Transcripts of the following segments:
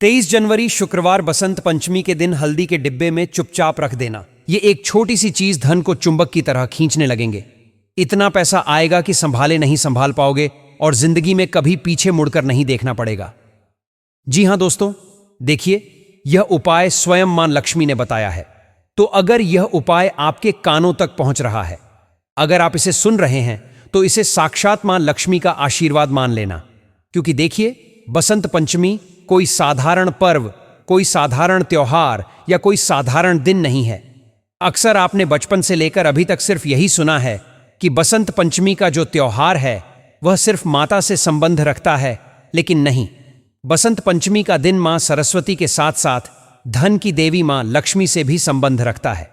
23 जनवरी शुक्रवार बसंत पंचमी के दिन हल्दी के डिब्बे में चुपचाप रख देना। ये एक छोटी सी चीज धन को चुंबक की तरह खींचने लगेंगे। इतना पैसा आएगा कि संभाले नहीं संभाल पाओगे और जिंदगी में कभी पीछे मुड़कर नहीं देखना पड़ेगा। जी हां दोस्तों, देखिए यह उपाय स्वयं मां लक्ष्मी ने बताया है। तो अगर यह उपाय आपके कानों तक पहुंच रहा है, अगर आप इसे सुन रहे हैं, तो इसे साक्षात मां लक्ष्मी का आशीर्वाद मान लेना। क्योंकि देखिए, बसंत पंचमी कोई साधारण पर्व, कोई साधारण त्योहार या कोई साधारण दिन नहीं है। अक्सर आपने बचपन से लेकर अभी तक सिर्फ यही सुना है कि बसंत पंचमी का जो त्योहार है वह सिर्फ माता से संबंध रखता है, लेकिन नहीं। बसंत पंचमी का दिन मां सरस्वती के साथ साथ धन की देवी मां लक्ष्मी से भी संबंध रखता है।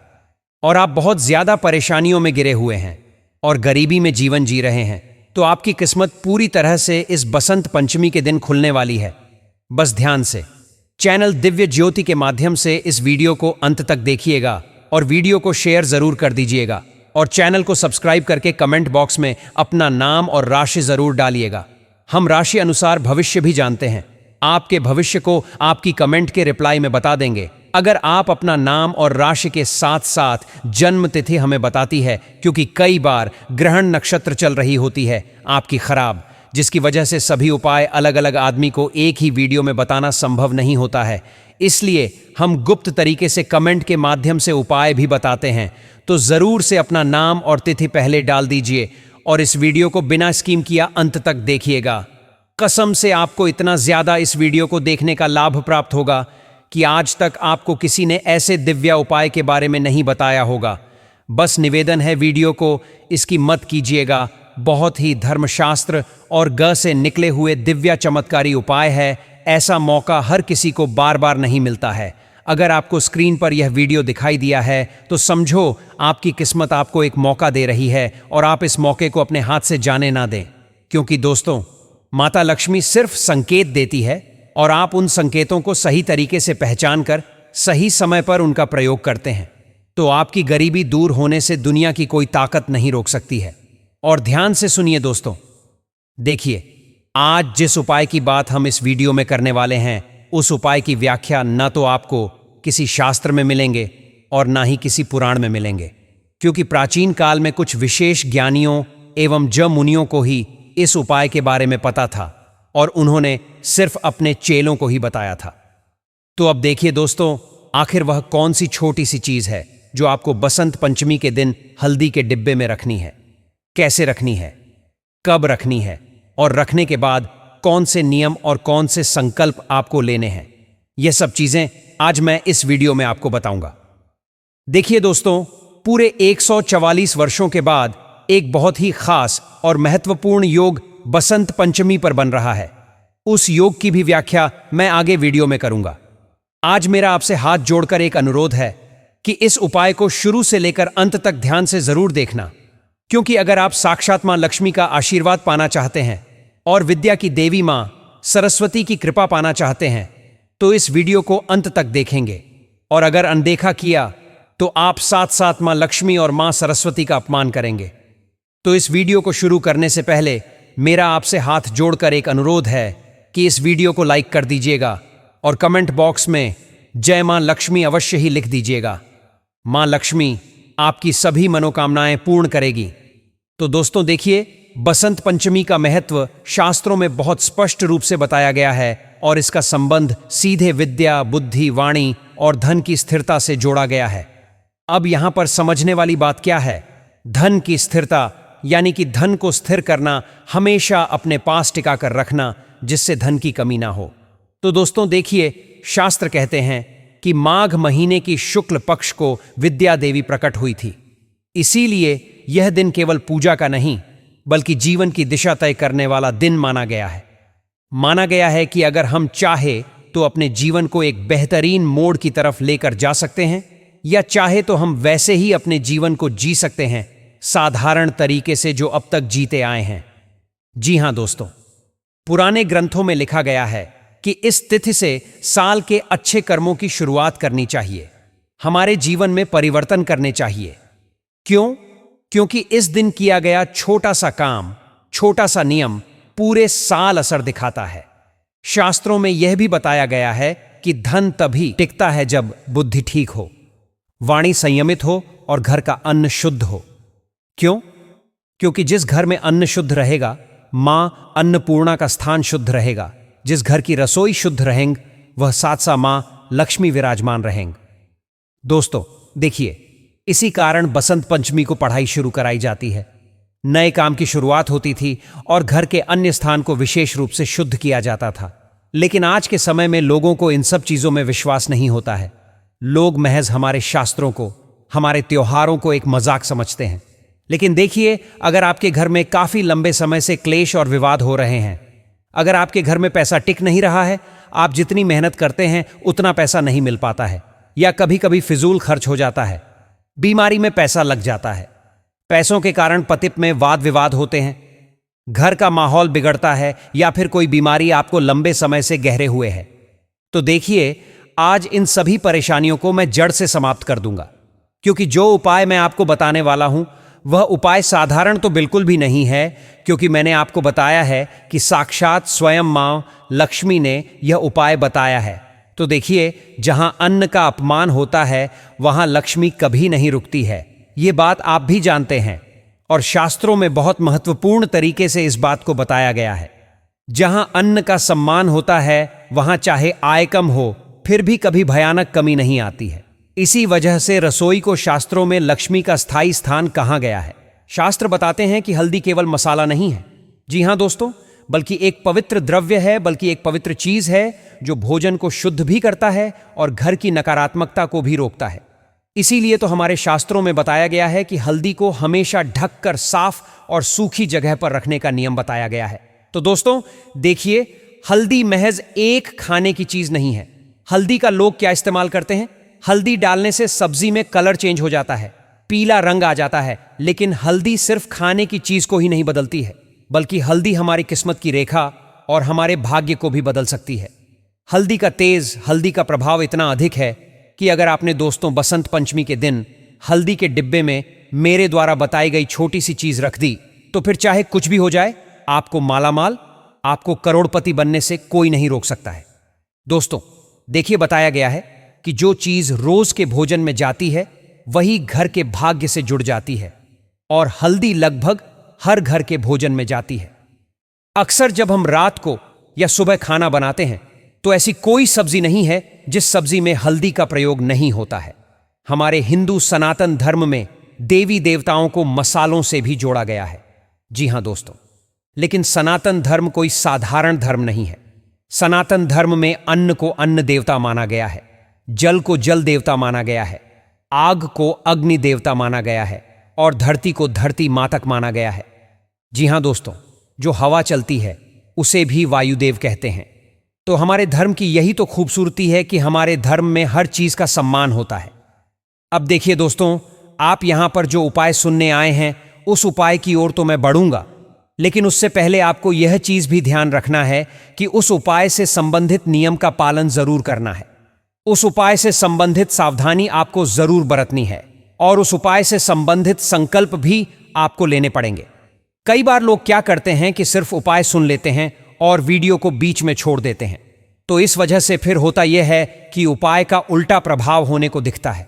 और आप बहुत ज्यादा परेशानियों में गिरे हुए हैं और गरीबी में जीवन जी रहे हैं, तो आपकी किस्मत पूरी तरह से इस बसंत पंचमी के दिन खुलने वाली है। बस ध्यान से चैनल दिव्य ज्योति के माध्यम से इस वीडियो को अंत तक देखिएगा और वीडियो को शेयर जरूर कर दीजिएगा और चैनल को सब्सक्राइब करके कमेंट बॉक्स में अपना नाम और राशि जरूर डालिएगा। हम राशि अनुसार भविष्य भी जानते हैं। आपके भविष्य को आपकी कमेंट के रिप्लाई में बता देंगे, अगर आप अपना नाम और राशि के साथ साथ जन्म तिथि हमें बताती है, क्योंकि कई बार ग्रहण नक्षत्र चल रही होती है आपकी खराब, जिसकी वजह से सभी उपाय अलग अलग आदमी को एक ही वीडियो में बताना संभव नहीं होता है। इसलिए हम गुप्त तरीके से कमेंट के माध्यम से उपाय भी बताते हैं। तो जरूर से अपना नाम और तिथि पहले डाल दीजिए और इस वीडियो को बिना स्किप किया अंत तक देखिएगा। कसम से आपको इतना ज्यादा इस वीडियो को देखने का लाभ प्राप्त होगा कि आज तक आपको किसी ने ऐसे दिव्य उपाय के बारे में नहीं बताया होगा। बस निवेदन है, वीडियो को इसकी मत कीजिएगा। बहुत ही धर्मशास्त्र और ग से निकले हुए दिव्य चमत्कारी उपाय है। ऐसा मौका हर किसी को बार बार नहीं मिलता है। अगर आपको स्क्रीन पर यह वीडियो दिखाई दिया है तो समझो आपकी किस्मत आपको एक मौका दे रही है और आप इस मौके को अपने हाथ से जाने ना दें। क्योंकि दोस्तों, माता लक्ष्मी सिर्फ संकेत देती है और आप उन संकेतों को सही तरीके से पहचान कर सही समय पर उनका प्रयोग करते हैं, तो आपकी गरीबी दूर होने से दुनिया की कोई ताकत नहीं रोक सकती है। और ध्यान से सुनिए दोस्तों, देखिए आज जिस उपाय की बात हम इस वीडियो में करने वाले हैं, उस उपाय की व्याख्या न तो आपको किसी शास्त्र में मिलेंगे और ना ही किसी पुराण में मिलेंगे, क्योंकि प्राचीन काल में कुछ विशेष ज्ञानियों एवं मुनियों को ही इस उपाय के बारे में पता था और उन्होंने सिर्फ अपने चेलों को ही बताया था। तो अब देखिए दोस्तों, आखिर वह कौन सी छोटी सी चीज है जो आपको बसंत पंचमी के दिन हल्दी के डिब्बे में रखनी है, कैसे रखनी है, कब रखनी है और रखने के बाद कौन से नियम और कौन से संकल्प आपको लेने हैं। यह सब चीजें आज मैं इस वीडियो में आपको बताऊंगा। देखिए दोस्तों, पूरे 144 वर्षों के बाद एक बहुत ही खास और महत्वपूर्ण योग बसंत पंचमी पर बन रहा है। उस योग की भी व्याख्या मैं आगे वीडियो में करूंगा। आज मेरा आपसे हाथ जोड़कर एक अनुरोध है कि इस उपाय को शुरू से लेकर अंत तक ध्यान से जरूर देखना, क्योंकि अगर आप साक्षात मां लक्ष्मी का आशीर्वाद पाना चाहते हैं और विद्या की देवी मां सरस्वती की कृपा पाना चाहते हैं, तो इस वीडियो को अंत तक देखेंगे। और अगर अनदेखा किया तो आप साथ साथ मां लक्ष्मी और मां सरस्वती का अपमान करेंगे। तो इस वीडियो को शुरू करने से पहले मेरा आपसे हाथ जोड़कर एक अनुरोध है कि इस वीडियो को लाइक कर दीजिएगा और कमेंट बॉक्स में जय मां लक्ष्मी अवश्य ही लिख दीजिएगा। मां लक्ष्मी आपकी सभी मनोकामनाएं पूर्ण करेगी। तो दोस्तों देखिए, बसंत पंचमी का महत्व शास्त्रों में बहुत स्पष्ट रूप से बताया गया है और इसका संबंध सीधे विद्या, बुद्धि, वाणी और धन की स्थिरता से जोड़ा गया है। अब यहां पर समझने वाली बात क्या है? धन की स्थिरता, यानी कि धन को स्थिर करना, हमेशा अपने पास टिका कर रखना, जिससे धन की कमी ना हो। तो दोस्तों देखिए, शास्त्र कहते हैं कि माघ महीने की शुक्ल पक्ष को विद्या देवी प्रकट हुई थी। इसीलिए यह दिन केवल पूजा का नहीं, बल्कि जीवन की दिशा तय करने वाला दिन माना गया है। माना गया है कि अगर हम चाहे तो अपने जीवन को एक बेहतरीन मोड़ की तरफ लेकर जा सकते हैं, या चाहे तो हम वैसे ही अपने जीवन को जी सकते हैं, साधारण तरीके से जो अब तक जीते आए हैं। जी हां दोस्तों, पुराने ग्रंथों में लिखा गया है कि इस तिथि से साल के अच्छे कर्मों की शुरुआत करनी चाहिए, हमारे जीवन में परिवर्तन करने चाहिए। क्यों? क्योंकि इस दिन किया गया छोटा सा काम, छोटा सा नियम पूरे साल असर दिखाता है। शास्त्रों में यह भी बताया गया है कि धन तभी टिकता है जब बुद्धि ठीक हो, वाणी संयमित हो और घर का अन्न शुद्ध हो। क्यों? क्योंकि जिस घर में अन्न शुद्ध रहेगा, मां अन्नपूर्णा का स्थान शुद्ध रहेगा। जिस घर की रसोई शुद्ध रहेंगे, वह सात्सा मां लक्ष्मी विराजमान रहेंगे। दोस्तों देखिए, इसी कारण बसंत पंचमी को पढ़ाई शुरू कराई जाती है। नए काम की शुरुआत होती थी और घर के अन्य स्थान को विशेष रूप से शुद्ध किया जाता था। लेकिन आज के समय में लोगों को इन सब चीजों में विश्वास नहीं होता है। लोग महज हमारे शास्त्रों को, हमारे त्योहारों को एक मजाक समझते हैं। लेकिन देखिए, अगर आपके घर में काफी लंबे समय से क्लेश और विवाद हो रहे हैं, अगर आपके घर में पैसा टिक नहीं रहा है, आप जितनी मेहनत करते हैं उतना पैसा नहीं मिल पाता है, या कभी कभी फिजूल खर्च हो जाता है, बीमारी में पैसा लग जाता है, पैसों के कारण पतित में वाद विवाद होते हैं, घर का माहौल बिगड़ता है, या फिर कोई बीमारी आपको लंबे समय से गहरे हुए है, तो देखिए आज इन सभी परेशानियों को मैं जड़ से समाप्त कर दूंगा। क्योंकि जो उपाय मैं आपको बताने वाला हूं वह उपाय साधारण तो बिल्कुल भी नहीं है, क्योंकि मैंने आपको बताया है कि साक्षात स्वयं मां लक्ष्मी ने यह उपाय बताया है। तो देखिए, जहां अन्न का अपमान होता है वहां लक्ष्मी कभी नहीं रुकती है। ये बात आप भी जानते हैं और शास्त्रों में बहुत महत्वपूर्ण तरीके से इस बात को बताया गया है। जहां अन्न का सम्मान होता है वहां चाहे आय कम हो फिर भी कभी भयानक कमी नहीं आती है। इसी वजह से रसोई को शास्त्रों में लक्ष्मी का स्थायी स्थान कहा गया है। शास्त्र बताते हैं कि हल्दी केवल मसाला नहीं है, जी हां दोस्तों, बल्कि एक पवित्र द्रव्य है, बल्कि एक पवित्र चीज है जो भोजन को शुद्ध भी करता है और घर की नकारात्मकता को भी रोकता है। इसीलिए तो हमारे शास्त्रों में बताया गया है कि हल्दी को हमेशा ढककर साफ और सूखी जगह पर रखने का नियम बताया गया है। तो दोस्तों देखिए, हल्दी महज एक खाने की चीज नहीं है। हल्दी का लोग क्या इस्तेमाल करते हैं? हल्दी डालने से सब्जी में कलर चेंज हो जाता है, पीला रंग आ जाता है, लेकिन हल्दी सिर्फ खाने की चीज को ही नहीं बदलती है, बल्कि हल्दी हमारी किस्मत की रेखा और हमारे भाग्य को भी बदल सकती है। हल्दी का तेज, हल्दी का प्रभाव इतना अधिक है कि अगर आपने दोस्तों बसंत पंचमी के दिन हल्दी के डिब्बे में मेरे द्वारा बताई गई छोटी सी चीज रख दी, तो फिर चाहे कुछ भी हो जाए, आपको मालामाल, आपको करोड़पति बनने से कोई नहीं रोक सकता है। दोस्तों देखिए, बताया गया है कि जो चीज रोज के भोजन में जाती है वही घर के भाग्य से जुड़ जाती है, और हल्दी लगभग हर घर के भोजन में जाती है। अक्सर जब हम रात को या सुबह खाना बनाते हैं तो ऐसी कोई सब्जी नहीं है जिस सब्जी में हल्दी का प्रयोग नहीं होता है। हमारे हिंदू सनातन धर्म में देवी देवताओं को मसालों से भी जोड़ा गया है। जी हां दोस्तों, लेकिन सनातन धर्म कोई साधारण धर्म नहीं है। सनातन धर्म में अन्न को अन्न देवता माना गया है, जल को जल देवता माना गया है, आग को अग्नि देवता माना गया है, और धरती को धरती मातक माना गया है। जी हां दोस्तों, जो हवा चलती है उसे भी वायुदेव कहते हैं। तो हमारे धर्म की यही तो खूबसूरती है कि हमारे धर्म में हर चीज का सम्मान होता है। अब देखिए दोस्तों, आप यहां पर जो उपाय सुनने आए हैं उस उपाय की ओर तो मैं बढ़ूंगा, लेकिन उससे पहले आपको यह चीज भी ध्यान रखना है कि उस उपाय से संबंधित नियम का पालन जरूर करना है। उस उपाय से संबंधित सावधानी आपको जरूर बरतनी है, और उस उपाय से संबंधित संकल्प भी आपको लेने पड़ेंगे। कई बार लोग क्या करते हैं कि सिर्फ उपाय सुन लेते हैं और वीडियो को बीच में छोड़ देते हैं, तो इस वजह से फिर होता यह है कि उपाय का उल्टा प्रभाव होने को दिखता है।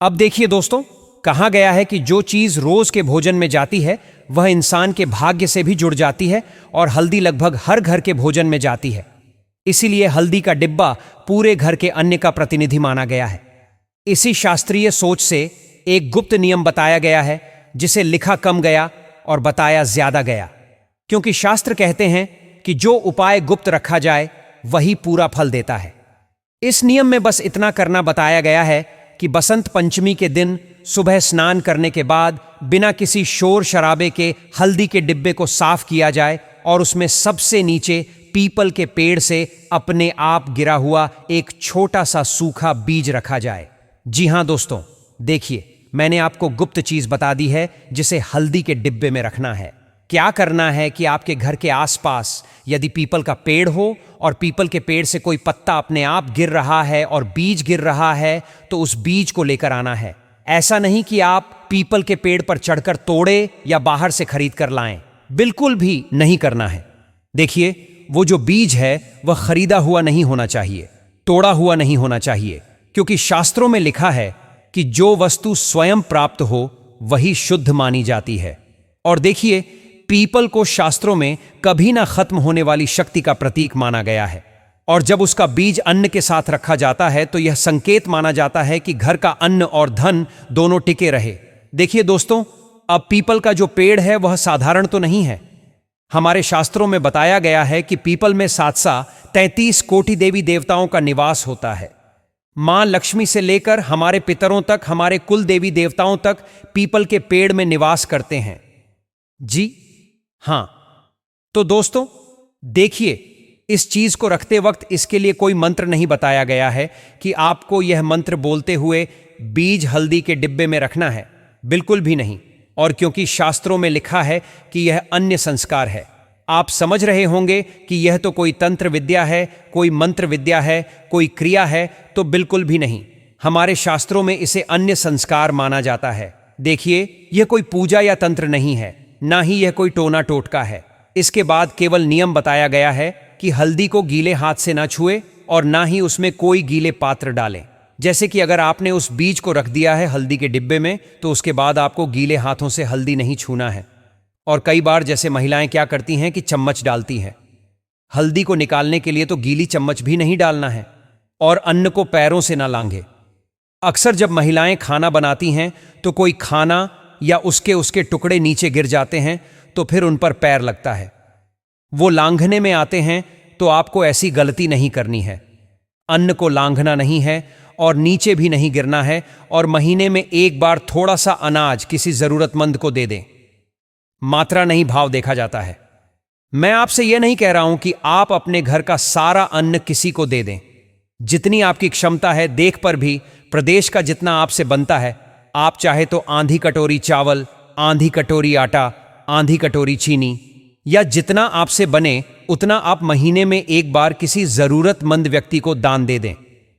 अब देखिए दोस्तों, कहा गया है कि जो चीज रोज के भोजन में जाती है वह इंसान के भाग्य से भी जुड़ जाती है, और हल्दी लगभग हर घर के भोजन में जाती है। इसीलिए हल्दी का डिब्बा पूरे घर के अन्न का प्रतिनिधि माना गया है। इसी शास्त्रीय सोच से एक गुप्त नियम बताया गया है, जिसे लिखा कम गया और बताया ज्यादा गया, क्योंकि शास्त्र कहते हैं कि जो उपाय गुप्त रखा जाए वही पूरा फल देता है। इस नियम में बस इतना करना बताया गया है कि बसंत पंचमी के दिन सुबह स्नान करने के बाद बिना किसी शोर शराबे के हल्दी के डिब्बे को साफ किया जाए, और उसमें सबसे नीचे पीपल के पेड़ से अपने आप गिरा हुआ एक छोटा सा सूखा बीज रखा जाए। जी हां दोस्तों, देखिए मैंने आपको गुप्त चीज बता दी है जिसे हल्दी के डिब्बे में रखना है। क्या करना है कि आपके घर के आसपास यदि पीपल का पेड़ हो और पीपल के पेड़ से कोई पत्ता अपने आप गिर रहा है और बीज गिर रहा है, तो उस बीज को लेकर आना है। ऐसा नहीं कि आप पीपल के पेड़ पर चढ़कर तोड़े या बाहर से खरीद कर लाएं, बिल्कुल भी नहीं करना है। देखिए, वो जो बीज है वह खरीदा हुआ नहीं होना चाहिए, तोड़ा हुआ नहीं होना चाहिए, क्योंकि शास्त्रों में लिखा है कि जो वस्तु स्वयं प्राप्त हो वही शुद्ध मानी जाती है। और देखिए, पीपल को शास्त्रों में कभी ना खत्म होने वाली शक्ति का प्रतीक माना गया है, और जब उसका बीज अन्न के साथ रखा जाता है तो यह संकेत माना जाता है कि घर का अन्न और धन दोनों टिके रहे। देखिए दोस्तों, अब पीपल का जो पेड़ है वह साधारण तो नहीं है। हमारे शास्त्रों में बताया गया है कि पीपल में 733 कोटि देवी देवताओं का निवास होता है। मां लक्ष्मी से लेकर हमारे पितरों तक, हमारे कुल देवी देवताओं तक पीपल के पेड़ में निवास करते हैं। जी हां, तो दोस्तों देखिए, इस चीज को रखते वक्त इसके लिए कोई मंत्र नहीं बताया गया है कि आपको यह मंत्र बोलते हुए बीज हल्दी के डिब्बे में रखना है, बिल्कुल भी नहीं। और क्योंकि शास्त्रों में लिखा है कि यह अन्य संस्कार है, आप समझ रहे होंगे कि यह तो कोई तंत्र विद्या है, कोई मंत्र विद्या है, कोई क्रिया है, तो बिल्कुल भी नहीं। हमारे शास्त्रों में इसे अन्य संस्कार माना जाता है। देखिए, यह कोई पूजा या तंत्र नहीं है, ना ही यह कोई टोना टोटका है। इसके बाद केवल नियम बताया गया है कि हल्दी को गीले हाथ से ना छुए और ना ही उसमें कोई गीले पात्र डालें। जैसे कि अगर आपने उस बीज को रख दिया है हल्दी के डिब्बे में, तो उसके बाद आपको गीले हाथों से हल्दी नहीं छूना है। और कई बार जैसे महिलाएं क्या करती हैं कि चम्मच डालती हैं, हल्दी को निकालने के लिए तो गीली चम्मच भी नहीं डालना है, और अन्न को पैरों से ना लांघे। अक्सर जब महिलाएं खाना बनाती हैं तो कोई खाना या उसके टुकड़े नीचे गिर जाते हैं तो फिर उन पर पैर लगता है, वो लांघने में आते हैं। तो आपको ऐसी गलती नहीं करनी है। अन्न को लांघना नहीं है और नीचे भी नहीं गिरना है, और महीने में एक बार थोड़ा सा अनाज किसी जरूरतमंद को दे दें। मात्रा नहीं, भाव देखा जाता है। मैं आपसे यह नहीं कह रहा हूं कि आप अपने घर का सारा अन्न किसी को दे दें। जितनी आपकी क्षमता है, देख पर भी प्रदेश का जितना आपसे बनता है, आप चाहे तो आधी कटोरी चावल, आधी कटोरी आटा, आधी कटोरी चीनी, या जितना आपसे बने उतना आप महीने में एक बार किसी जरूरतमंद व्यक्ति को दान दे दें।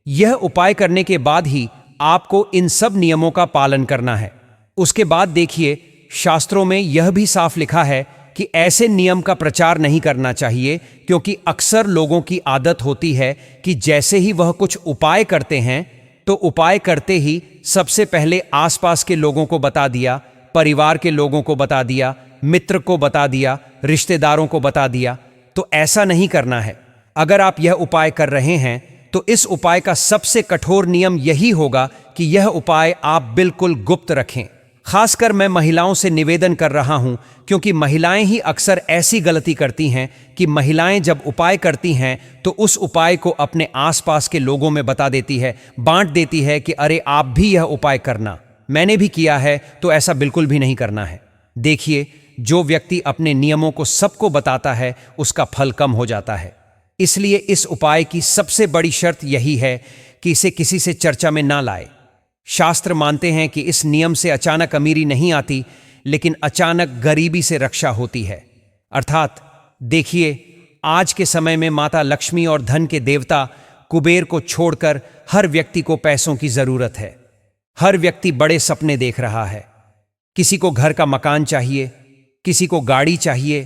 यह उपाय करने के बाद ही आपको इन सब नियमों का पालन करना है। उसके बाद देखिए, शास्त्रों में यह भी साफ लिखा है कि ऐसे नियम का प्रचार नहीं करना चाहिए, क्योंकि अक्सर लोगों की आदत होती है कि जैसे ही वह कुछ उपाय करते हैं तो उपाय करते ही सबसे पहले आसपास के लोगों को बता दिया, परिवार के लोगों को बता दिया, मित्र को बता दिया, रिश्तेदारों को बता दिया। तो ऐसा नहीं करना है। अगर आप यह उपाय कर रहे हैं तो इस उपाय का सबसे कठोर नियम यही होगा कि यह उपाय आप बिल्कुल गुप्त रखें। खासकर मैं महिलाओं से निवेदन कर रहा हूं, क्योंकि महिलाएं ही अक्सर ऐसी गलती करती हैं कि महिलाएं जब उपाय करती हैं तो उस उपाय को अपने आसपास के लोगों में बता देती है, बांट देती है कि अरे आप भी यह उपाय करना, मैंने भी किया है। तो ऐसा बिल्कुल भी नहीं करना है। देखिए, जो व्यक्ति अपने नियमों को सबको बताता है उसका फल कम हो जाता है। इसलिए इस उपाय की सबसे बड़ी शर्त यही है कि इसे किसी से चर्चा में ना लाए। शास्त्र मानते हैं कि इस नियम से अचानक अमीरी नहीं आती, लेकिन अचानक गरीबी से रक्षा होती है। अर्थात देखिए, आज के समय में माता लक्ष्मी और धन के देवता कुबेर को छोड़कर हर व्यक्ति को पैसों की जरूरत है। हर व्यक्ति बड़े सपने देख रहा है। किसी को घर का मकान चाहिए, किसी को गाड़ी चाहिए,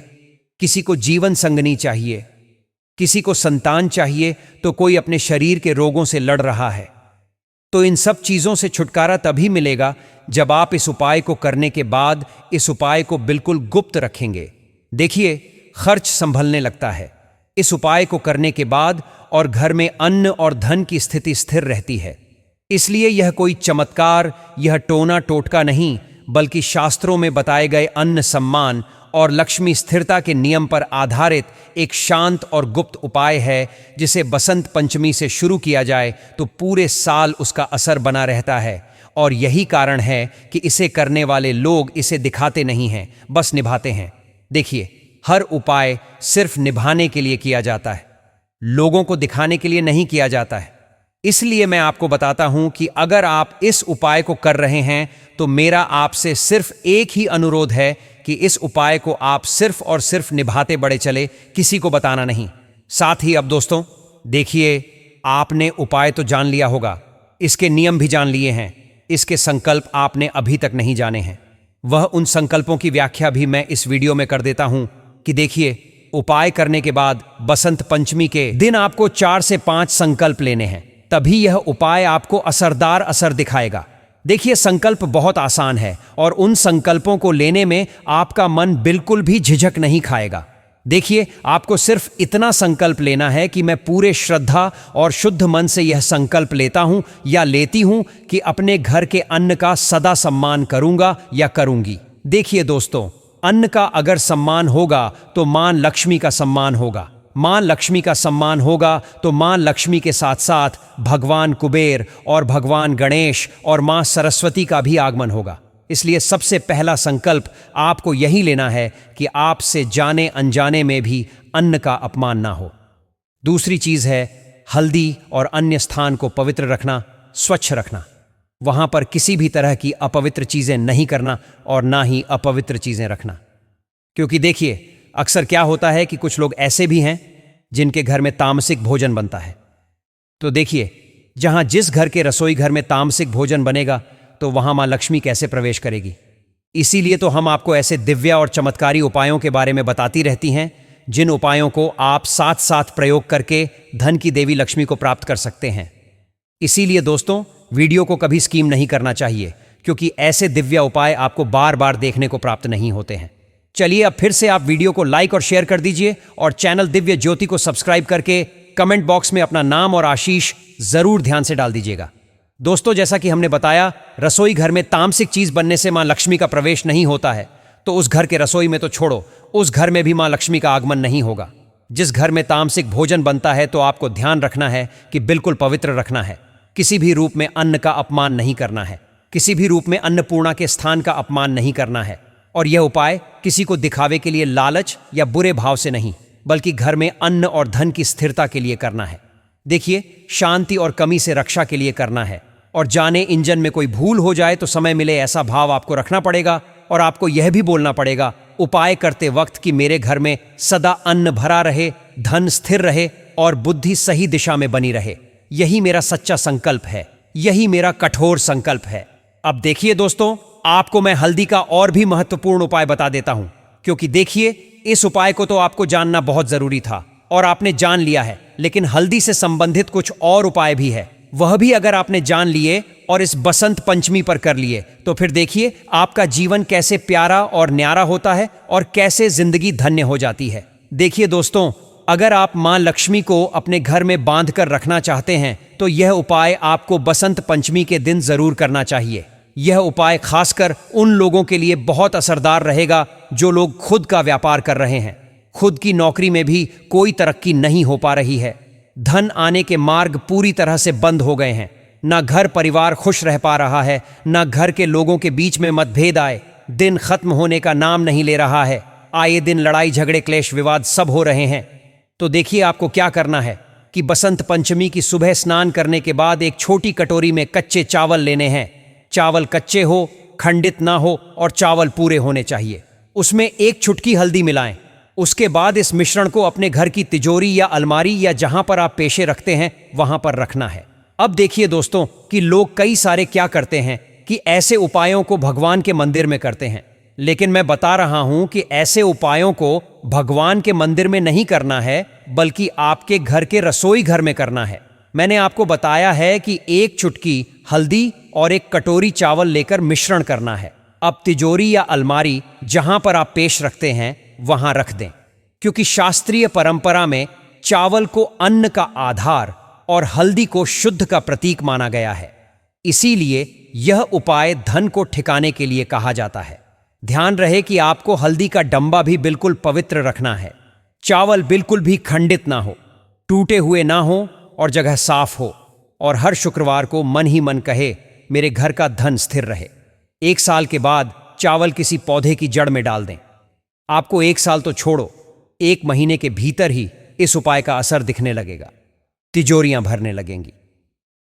किसी को जीवन संगनी चाहिए, किसी को संतान चाहिए, तो कोई अपने शरीर के रोगों से लड़ रहा है। तो इन सब चीजों से छुटकारा तभी मिलेगा जब आप इस उपाय को करने के बाद इस उपाय को बिल्कुल गुप्त रखेंगे। देखिए, खर्च संभलने लगता है इस उपाय को करने के बाद, और घर में अन्न और धन की स्थिति स्थिर रहती है। इसलिए यह कोई चमत्कार, यह टोना टोटका नहीं, बल्कि शास्त्रों में बताए गए अन्न सम्मान और लक्ष्मी स्थिरता के नियम पर आधारित एक शांत और गुप्त उपाय है, जिसे बसंत पंचमी से शुरू किया जाए तो पूरे साल उसका असर बना रहता है। और यही कारण है कि इसे करने वाले लोग इसे दिखाते नहीं हैं, बस निभाते हैं। देखिए, हर उपाय सिर्फ निभाने के लिए किया जाता है, लोगों को दिखाने के लिए नहीं किया जाता है। इसलिए मैं आपको बताता हूं कि अगर आप इस उपाय को कर रहे हैं तो मेरा आपसे सिर्फ एक ही अनुरोध है कि इस उपाय को आप सिर्फ और सिर्फ निभाते बड़े चले, किसी को बताना नहीं। साथ ही अब दोस्तों देखिए, आपने उपाय तो जान लिया होगा, इसके नियम भी जान लिए हैं, इसके संकल्प आपने अभी तक नहीं जाने हैं। वह उन संकल्पों की व्याख्या भी मैं इस वीडियो में कर देता हूं कि देखिए, उपाय करने के बाद बसंत पंचमी के दिन आपको 4 से 5 संकल्प लेने हैं, तभी यह उपाय आपको असरदार असर दिखाएगा। देखिए, संकल्प बहुत आसान है और उन संकल्पों को लेने में आपका मन बिल्कुल भी झिझक नहीं खाएगा। देखिए, आपको सिर्फ इतना संकल्प लेना है कि मैं पूरे श्रद्धा और शुद्ध मन से यह संकल्प लेता हूं या लेती हूं कि अपने घर के अन्न का सदा सम्मान करूंगा या करूंगी। देखिए दोस्तों, अन्न का अगर सम्मान होगा तो मां लक्ष्मी का सम्मान होगा। मां लक्ष्मी का सम्मान होगा तो मां लक्ष्मी के साथ साथ भगवान कुबेर और भगवान गणेश और मां सरस्वती का भी आगमन होगा। इसलिए सबसे पहला संकल्प आपको यही लेना है कि आपसे जाने अनजाने में भी अन्न का अपमान ना हो। दूसरी चीज है हल्दी और अन्य स्थान को पवित्र रखना, स्वच्छ रखना। वहां पर किसी भी तरह की अपवित्र चीजें नहीं करना और ना ही अपवित्र चीजें रखना। क्योंकि देखिए, अक्सर क्या होता है कि कुछ लोग ऐसे भी हैं जिनके घर में तामसिक भोजन बनता है। तो देखिए, जहां जिस घर के रसोई घर में तामसिक भोजन बनेगा तो वहां मां लक्ष्मी कैसे प्रवेश करेगी। इसीलिए तो हम आपको ऐसे दिव्य और चमत्कारी उपायों के बारे में बताती रहती हैं, जिन उपायों को आप साथ साथ प्रयोग करके धन की देवी लक्ष्मी को प्राप्त कर सकते हैं। इसीलिए दोस्तों, वीडियो को कभी स्कीम नहीं करना चाहिए, क्योंकि ऐसे दिव्य उपाय आपको बार बार देखने को प्राप्त नहीं होते हैं। चलिए, अब फिर से आप वीडियो को लाइक और शेयर कर दीजिए और चैनल दिव्य ज्योति को सब्सक्राइब करके कमेंट बॉक्स में अपना नाम और आशीष जरूर ध्यान से डाल दीजिएगा। दोस्तों, जैसा कि हमने बताया, रसोई घर में तामसिक चीज बनने से मां लक्ष्मी का प्रवेश नहीं होता है, तो उस घर के रसोई में तो छोड़ो, उस घर में भी मां लक्ष्मी का आगमन नहीं होगा। जिस घर में तामसिक भोजन बनता है तो आपको ध्यान रखना है कि बिल्कुल पवित्र रखना है। किसी भी रूप में अन्न का अपमान नहीं करना है, किसी भी रूप में अन्नपूर्णा के स्थान का अपमान नहीं करना है। और यह उपाय किसी को दिखावे के लिए, लालच या बुरे भाव से नहीं, बल्कि घर में अन्न और धन की स्थिरता के लिए करना है। देखिए, शांति और कमी से रक्षा के लिए करना है। और जाने इंजन में कोई भूल हो जाए तो समय मिले ऐसा भाव आपको रखना पड़ेगा और आपको यह भी बोलना पड़ेगा उपाय करते वक्त कि मेरे घर में सदा अन्न भरा रहे, धन स्थिर रहे और बुद्धि सही दिशा में बनी रहे। यही मेरा सच्चा संकल्प है, यही मेरा कठोर संकल्प है। अब देखिए दोस्तों, आपको मैं हल्दी का और भी महत्वपूर्ण उपाय बता देता हूं, क्योंकि देखिए, इस उपाय को तो आपको जानना बहुत जरूरी था और आपने जान लिया है, लेकिन हल्दी से संबंधित कुछ और उपाय भी है, वह भी अगर आपने जान लिए और इस बसंत पंचमी पर कर लिए तो फिर देखिए आपका जीवन कैसे प्यारा और न्यारा होता है और कैसे जिंदगी धन्य हो जाती है। देखिए दोस्तों, अगर आप मां लक्ष्मी को अपने घर में बांध कर रखना चाहते हैं तो यह उपाय आपको बसंत पंचमी के दिन जरूर करना चाहिए। यह उपाय खासकर उन लोगों के लिए बहुत असरदार रहेगा जो लोग खुद का व्यापार कर रहे हैं, खुद की नौकरी में भी कोई तरक्की नहीं हो पा रही है, धन आने के मार्ग पूरी तरह से बंद हो गए हैं, ना घर परिवार खुश रह पा रहा है, ना घर के लोगों के बीच में मतभेद आए, दिन खत्म होने का नाम नहीं ले रहा है, आए दिन लड़ाई झगड़े क्लेश विवाद सब हो रहे हैं। तो देखिए आपको क्या करना है कि बसंत पंचमी की सुबह स्नान करने के बाद एक छोटी कटोरी में कच्चे चावल लेने हैं। चावल कच्चे हो, खंडित ना हो और चावल पूरे होने चाहिए। उसमें एक चुटकी हल्दी मिलाएं। उसके बाद इस मिश्रण को अपने घर की तिजोरी या अलमारी या जहां पर आप पेशे रखते हैं वहां पर रखना है। अब देखिए दोस्तों कि लोग कई सारे क्या करते हैं कि ऐसे उपायों को भगवान के मंदिर में करते हैं, लेकिन मैं बता रहा हूं कि ऐसे उपायों को भगवान के मंदिर में नहीं करना है, बल्कि आपके घर के रसोई घर में करना है। मैंने आपको बताया है कि एक चुटकी हल्दी और एक कटोरी चावल लेकर मिश्रण करना है। अब तिजोरी या अलमारी जहां पर आप पेश रखते हैं वहां रख दें, क्योंकि शास्त्रीय परंपरा में चावल को अन्न का आधार और हल्दी को शुद्ध का प्रतीक माना गया है। इसीलिए यह उपाय धन को ठिकाने के लिए कहा जाता है। ध्यान रहे कि आपको हल्दी का डंबा भी बिल्कुल पवित्र रखना है। चावल बिल्कुल भी खंडित ना हो, टूटे हुए ना हो और जगह साफ हो। और हर शुक्रवार को मन ही मन कहे, मेरे घर का धन स्थिर रहे। 1 साल के बाद चावल किसी पौधे की जड़ में डाल दें। आपको 1 साल तो छोड़ो, 1 महीने के भीतर ही इस उपाय का असर दिखने लगेगा, तिजोरियां भरने लगेंगी।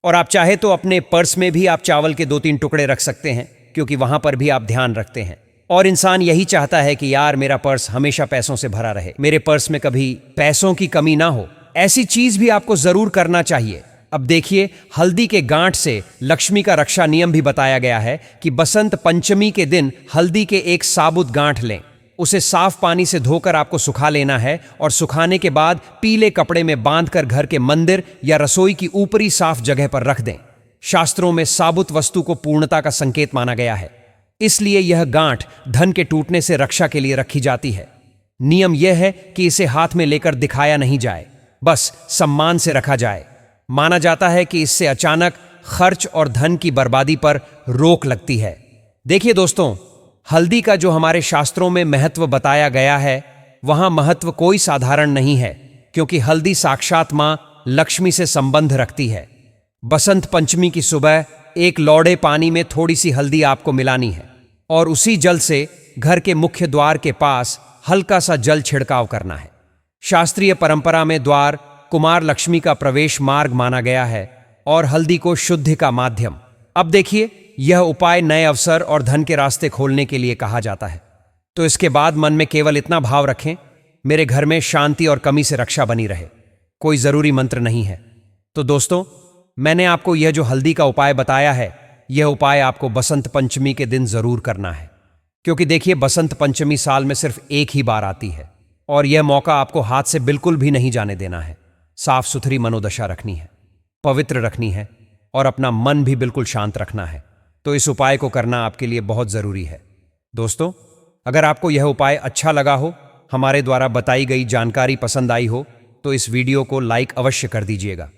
और आप चाहे तो अपने पर्स में भी आप चावल के 2-3 टुकड़े रख सकते हैं, क्योंकि वहां पर भी आप ध्यान रखते हैं। और इंसान यही चाहता है कि यार मेरा पर्स हमेशा पैसों से भरा रहे, मेरे पर्स में कभी पैसों की कमी ना हो। ऐसी चीज भी आपको जरूर करना चाहिए। अब देखिए, हल्दी के गांठ से लक्ष्मी का रक्षा नियम भी बताया गया है कि बसंत पंचमी के दिन हल्दी के एक साबुत गांठ लें, उसे साफ पानी से धोकर आपको सुखा लेना है और सुखाने के बाद पीले कपड़े में बांधकर घर के मंदिर या रसोई की ऊपरी साफ जगह पर रख दें। शास्त्रों में साबुत वस्तु को पूर्णता का संकेत माना गया है, इसलिए यह गांठ धन के टूटने से रक्षा के लिए रखी जाती है। नियम यह है कि इसे हाथ में लेकर दिखाया नहीं जाए, बस सम्मान से रखा जाए। माना जाता है कि इससे अचानक खर्च और धन की बर्बादी पर रोक लगती है। देखिए दोस्तों, हल्दी का जो हमारे शास्त्रों में महत्व बताया गया है, वहां महत्व कोई साधारण नहीं है, क्योंकि हल्दी साक्षात मां लक्ष्मी से संबंध रखती है। बसंत पंचमी की सुबह एक लौड़े पानी में थोड़ी सी हल्दी आपको मिलानी है और उसी जल से घर के मुख्य द्वार के पास हल्का सा जल छिड़काव करना है। शास्त्रीय परंपरा में द्वार कुमार लक्ष्मी का प्रवेश मार्ग माना गया है और हल्दी को शुद्धि का माध्यम। अब देखिए, यह उपाय नए अवसर और धन के रास्ते खोलने के लिए कहा जाता है। तो इसके बाद मन में केवल इतना भाव रखें, मेरे घर में शांति और कमी से रक्षा बनी रहे। कोई जरूरी मंत्र नहीं है। तो दोस्तों, मैंने आपको यह जो हल्दी का उपाय बताया है, यह उपाय आपको बसंत पंचमी के दिन जरूर करना है, क्योंकि देखिए, बसंत पंचमी साल में सिर्फ एक ही बार आती है और यह मौका आपको हाथ से बिल्कुल भी नहीं जाने देना है। साफ सुथरी मनोदशा रखनी है, पवित्र रखनी है और अपना मन भी बिल्कुल शांत रखना है। तो इस उपाय को करना आपके लिए बहुत जरूरी है। दोस्तों, अगर आपको यह उपाय अच्छा लगा हो, हमारे द्वारा बताई गई जानकारी पसंद आई हो, तो इस वीडियो को लाइक अवश्य कर दीजिएगा।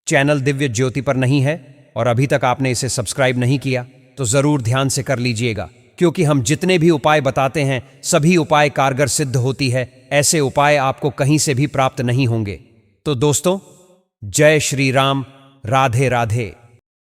चैनल दिव्य ज्योति पर नहीं है और अभी तक आपने इसे सब्सक्राइब नहीं किया, तो जरूर ध्यान से कर लीजिएगा, क्योंकि हम जितने भी उपाय बताते हैं, सभी उपाय कारगर सिद्ध होती है। ऐसे उपाय आपको कहीं से भी प्राप्त नहीं होंगे। तो दोस्तों, जय श्री राम, राधे राधे।